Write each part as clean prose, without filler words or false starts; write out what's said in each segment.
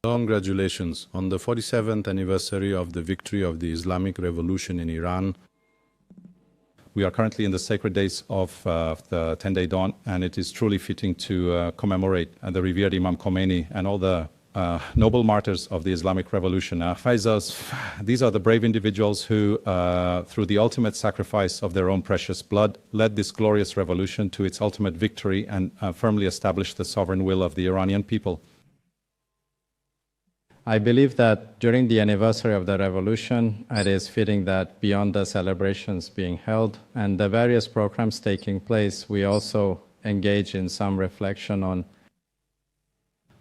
Congratulations on the 47th anniversary of the victory of the Islamic Revolution in Iran. We are currently in the sacred days of the 10-day dawn, and it is truly fitting to commemorate the revered Imam Khomeini and all the noble martyrs of the Islamic Revolution. These are the brave individuals who, through the ultimate sacrifice of their own precious blood, led this glorious revolution to its ultimate victory and firmly established the sovereign will of the Iranian people. I believe that during the anniversary of the revolution, it is fitting that beyond the celebrations being held and the various programs taking place, we also engage in some reflection on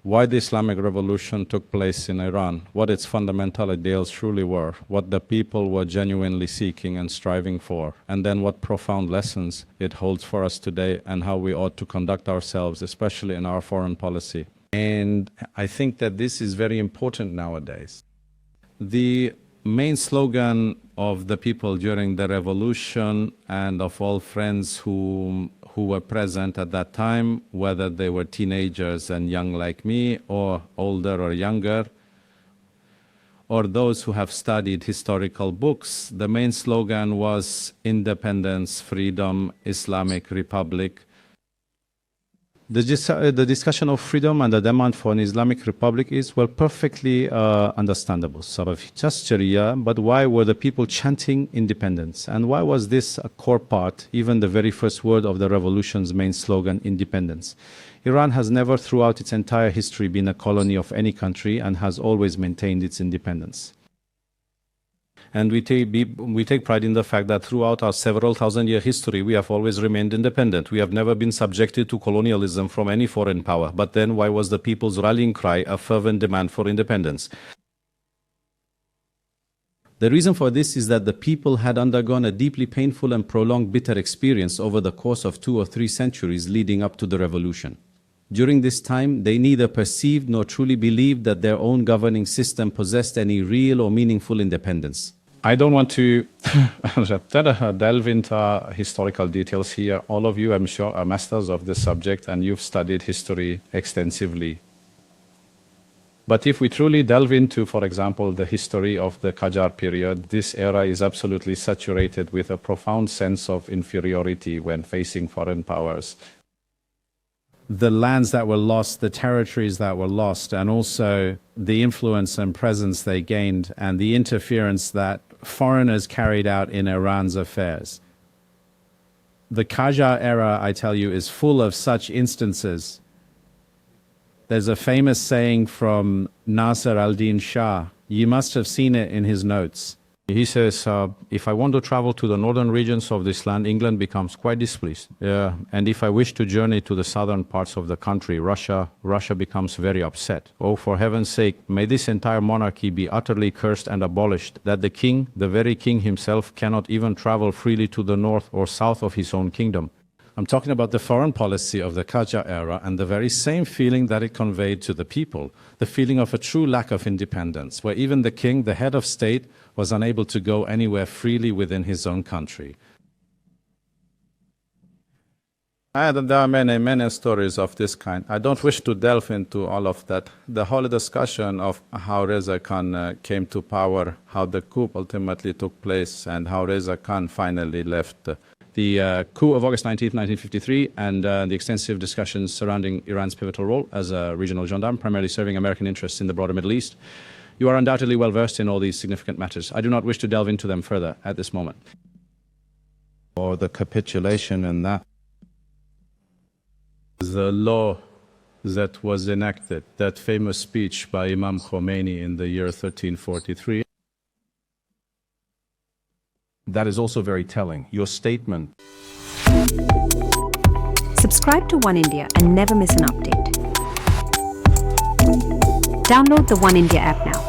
why the Islamic Revolution took place in Iran, what its fundamental ideals truly were, what the people were genuinely seeking and striving for, and then what profound lessons it holds for us today and how we ought to conduct ourselves, especially in our foreign policy. And I think that this is very important nowadays. The main slogan of the people during the revolution and of all friends who were present at that time, whether they were teenagers and young like me, or older or younger, or those who have studied historical books, the main slogan was independence, freedom, Islamic Republic. The discussion of freedom and the demand for an Islamic Republic is, well, perfectly understandable. But why were the people chanting independence? And why was this a core part, even the very first word of the revolution's main slogan, independence? Iran has never throughout its entire history been a colony of any country and has always maintained its independence. And we take pride in the fact that throughout our several thousand-year history, we have always remained independent. We have never been subjected to colonialism from any foreign power. But then why was the people's rallying cry a fervent demand for independence? The reason for this is that the people had undergone a deeply painful and prolonged bitter experience over the course of 2 or 3 centuries leading up to the revolution. During this time, they neither perceived nor truly believed that their own governing system possessed any real or meaningful independence. I don't want to delve into historical details here. All of you, I'm sure, are masters of this subject and you've studied history extensively. But if we truly delve into, for example, the history of the Qajar period, this era is absolutely saturated with a profound sense of inferiority when facing foreign powers. The lands that were lost, the territories that were lost, and also the influence and presence they gained and the interference that foreigners carried out in Iran's affairs. The Qajar era, I tell you, is full of such instances. There's a famous saying from Nasser al-Din Shah. You must have seen it in his notes. He says, if I want to travel to the northern regions of this land, England becomes quite displeased. And if I wish to journey to the southern parts of the country, Russia becomes very upset. Oh, for heaven's sake, may this entire monarchy be utterly cursed and abolished, that the king, the very king himself, cannot even travel freely to the north or south of his own kingdom. I'm talking about the foreign policy of the Qajar era and the very same feeling that it conveyed to the people, the feeling of a true lack of independence, where even the king, the head of state, was unable to go anywhere freely within his own country. And there are many stories of this kind. I don't wish to delve into all of that. The whole discussion of how Reza Khan came to power, how the coup ultimately took place, and how Reza Khan finally left. The coup of August 19, 1953, and the extensive discussions surrounding Iran's pivotal role as a regional gendarme, primarily serving American interests in the broader Middle East. You are undoubtedly well versed in all these significant matters. I do not wish to delve into them further at this moment. Or the capitulation and that. The law that was enacted, that famous speech by Imam Khomeini in the year 1343. That is also very telling. Your statement. Subscribe to One India and never miss an update. Download the One India app now.